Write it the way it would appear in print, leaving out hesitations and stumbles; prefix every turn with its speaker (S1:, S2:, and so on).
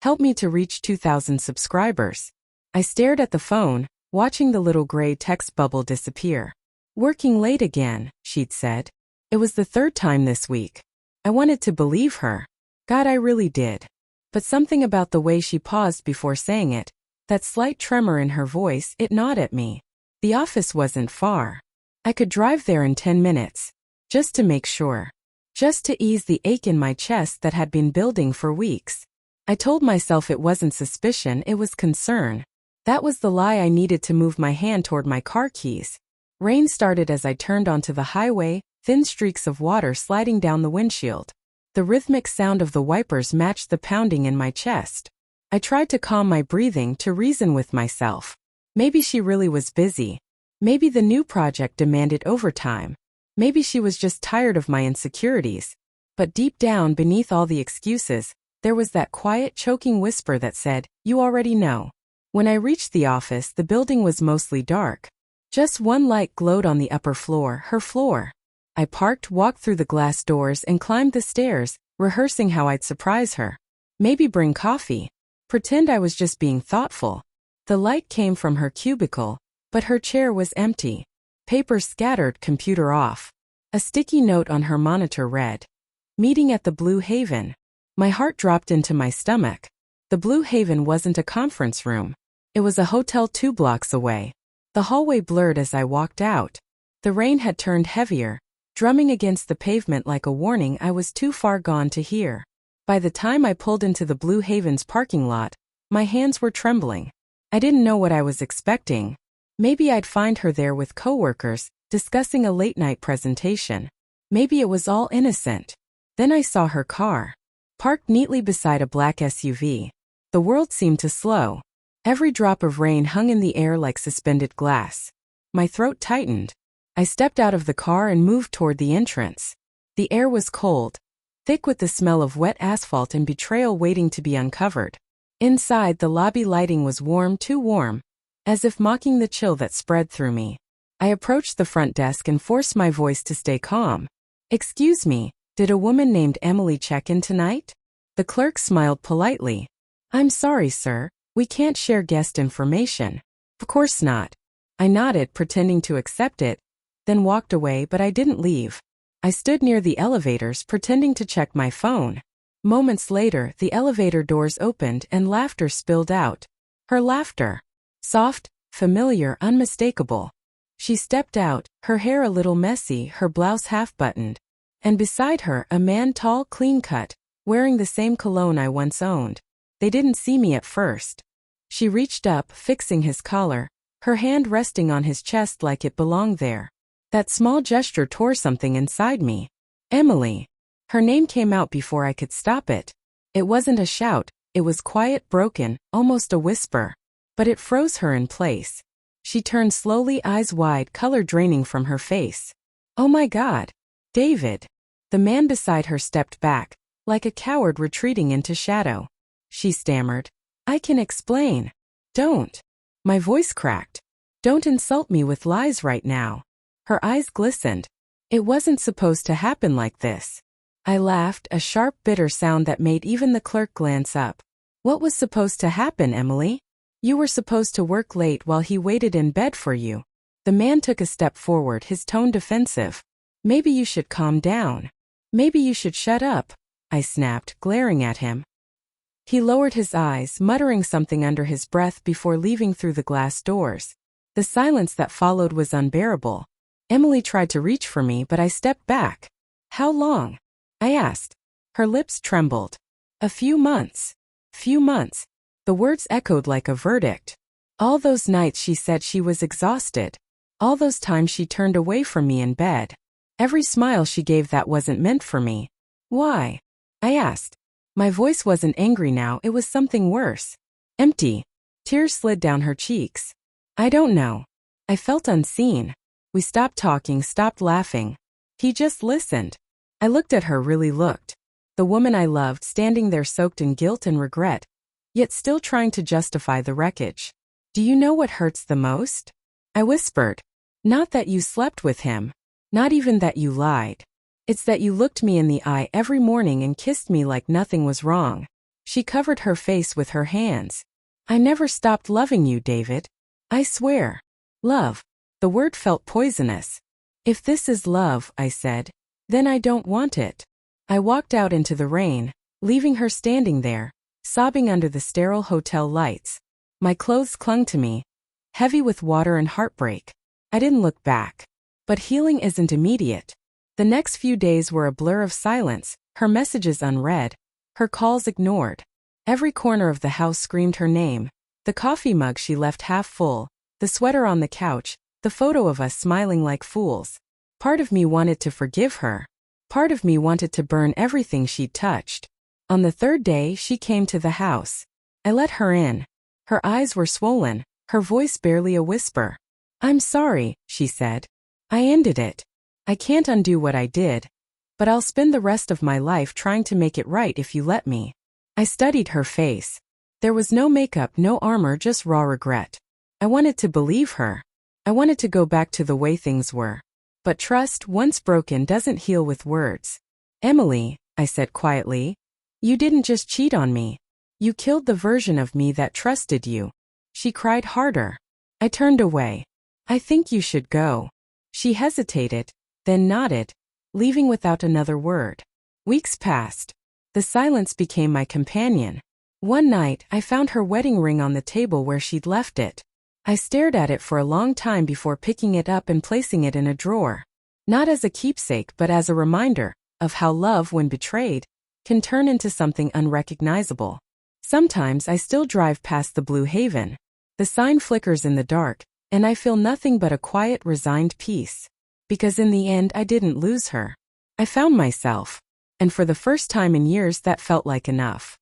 S1: Help me to reach 2,000 subscribers. I stared at the phone, watching the little gray text bubble disappear. Working late again, she'd said. It was the third time this week. I wanted to believe her. God, I really did. But something about the way she paused before saying it, that slight tremor in her voice, it gnawed at me. The office wasn't far. I could drive there in 10 minutes. Just to make sure. Just to ease the ache in my chest that had been building for weeks. I told myself it wasn't suspicion, it was concern. That was the lie I needed to move my hand toward my car keys. Rain started as I turned onto the highway, thin streaks of water sliding down the windshield. The rhythmic sound of the wipers matched the pounding in my chest. I tried to calm my breathing, to reason with myself. Maybe she really was busy. Maybe the new project demanded overtime. Maybe she was just tired of my insecurities. But deep down beneath all the excuses, there was that quiet, choking whisper that said, "You already know." When I reached the office, the building was mostly dark. Just one light glowed on the upper floor, her floor. I parked, walked through the glass doors, and climbed the stairs, rehearsing how I'd surprise her. Maybe bring coffee. Pretend I was just being thoughtful. The light came from her cubicle, but her chair was empty. Papers scattered, computer off. A sticky note on her monitor read, "Meeting at the Blue Haven." My heart dropped into my stomach. The Blue Haven wasn't a conference room. It was a hotel 2 blocks away. The hallway blurred as I walked out. The rain had turned heavier, drumming against the pavement like a warning I was too far gone to hear. By the time I pulled into the Blue Haven's parking lot, my hands were trembling. I didn't know what I was expecting. Maybe I'd find her there with coworkers, discussing a late-night presentation. Maybe it was all innocent. Then I saw her car, parked neatly beside a black SUV. The world seemed to slow. Every drop of rain hung in the air like suspended glass. My throat tightened. I stepped out of the car and moved toward the entrance. The air was cold, thick with the smell of wet asphalt and betrayal waiting to be uncovered. Inside, the lobby lighting was warm, too warm, as if mocking the chill that spread through me. I approached the front desk and forced my voice to stay calm. "Excuse me, did a woman named Emily check in tonight?" The clerk smiled politely. "I'm sorry, sir. We can't share guest information." "Of course not." I nodded, pretending to accept it, then walked away, but I didn't leave. I stood near the elevators, pretending to check my phone. Moments later, the elevator doors opened and laughter spilled out. Her laughter. Soft, familiar, unmistakable. She stepped out, her hair a little messy, her blouse half-buttoned. And beside her, a man tall, clean-cut, wearing the same cologne I once owned. They didn't see me at first. She reached up, fixing his collar, her hand resting on his chest like it belonged there. That small gesture tore something inside me. Emily. Her name came out before I could stop it. It wasn't a shout, it was quiet, broken, almost a whisper. But it froze her in place. She turned slowly, eyes wide, color draining from her face. "Oh my God. David." The man beside her stepped back, like a coward retreating into shadow. She stammered, "I can explain." "Don't." My voice cracked. "Don't insult me with lies right now." Her eyes glistened. "It wasn't supposed to happen like this." I laughed, a sharp, bitter sound that made even the clerk glance up. "What was supposed to happen, Emily? You were supposed to work late while he waited in bed for you." The man took a step forward, his tone defensive. "Maybe you should calm down. Maybe you should shut up," I snapped, glaring at him. He lowered his eyes, muttering something under his breath before leaving through the glass doors. The silence that followed was unbearable. Emily tried to reach for me, but I stepped back. "How long?" I asked. Her lips trembled. "A few months." "Few months." The words echoed like a verdict. All those nights she said she was exhausted. All those times she turned away from me in bed. Every smile she gave that wasn't meant for me. "Why?" I asked. My voice wasn't angry now, it was something worse. Empty. Tears slid down her cheeks. "I don't know." I felt unseen. We stopped talking, stopped laughing. He just listened. I looked at her, really looked. The woman I loved, standing there soaked in guilt and regret, yet still trying to justify the wreckage. "Do you know what hurts the most?" I whispered. "Not that you slept with him. Not even that you lied. It's that you looked me in the eye every morning and kissed me like nothing was wrong." She covered her face with her hands. I never stopped loving you, David. I swear. Love. The word felt poisonous. If this is love, I said, then I don't want it. I walked out into the rain, leaving her standing there, sobbing under the sterile hotel lights. My clothes clung to me, heavy with water and heartbreak. I didn't look back. But healing isn't immediate. The next few days were a blur of silence, her messages unread, her calls ignored. Every corner of the house screamed her name. The coffee mug she left half full, the sweater on the couch, the photo of us smiling like fools. Part of me wanted to forgive her. Part of me wanted to burn everything she'd touched. On the third day, she came to the house. I let her in. Her eyes were swollen, her voice barely a whisper. I'm sorry, she said. I ended it. I can't undo what I did. But I'll spend the rest of my life trying to make it right if you let me. I studied her face. There was no makeup, no armor, just raw regret. I wanted to believe her. I wanted to go back to the way things were. But trust, once broken, doesn't heal with words. Emily, I said quietly, you didn't just cheat on me. You killed the version of me that trusted you. She cried harder. I turned away. I think you should go. She hesitated, then nodded, leaving without another word. Weeks passed. The silence became my companion. One night, I found her wedding ring on the table where she'd left it. I stared at it for a long time before picking it up and placing it in a drawer. Not as a keepsake but as a reminder of how love, when betrayed, can turn into something unrecognizable. Sometimes I still drive past the Blue Haven. The sign flickers in the dark, and I feel nothing but a quiet, resigned peace. Because in the end I didn't lose her. I found myself. And for the first time in years that felt like enough.